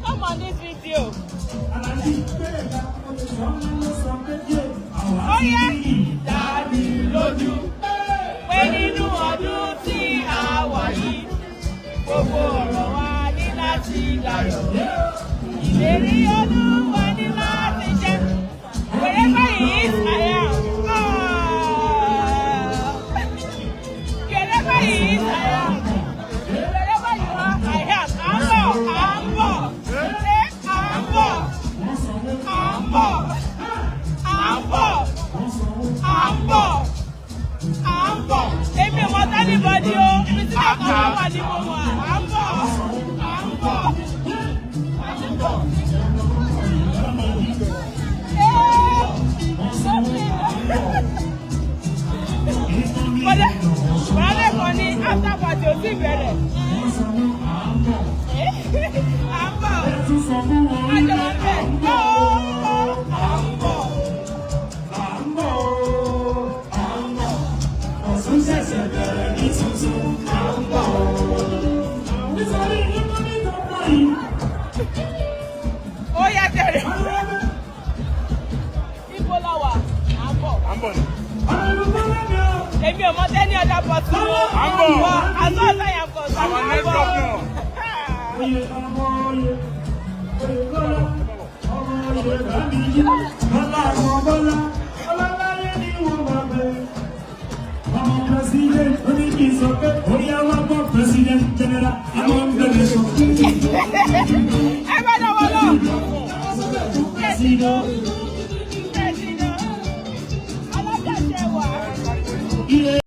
Come on this video. Oh yeah. Dàbí lójú pé nínú ọdún tí a wà yìí gbogbo ọ̀rọ̀ wa ní láti dayọ̀. Ìlérí Olúwa ní láti jẹ́. Wherever he is, I am. Wherever he is, I am. Wherever you are, I am. Ambo. Say Ambo. Ambo. Èmi ò mọ̀ anybody o. Ibi tí wọ́n kọ́ wà ní mo wà. Ambo. Bọ́lá kan ní after party ò sí ìbẹ̀rẹ̀. Ambo. Ajọ́ wọn bẹ̀. Ó yá tẹ̀lé. Ibo la wà? Ambo. Èmi ò mọ̀ tẹ́ni ọ̀dà pọ̀ sí i. Ambo. Àtọ́ ọ̀sán yẹn kọ̀ sí. Àwọn next governor. President General among the nations. Everyone, President.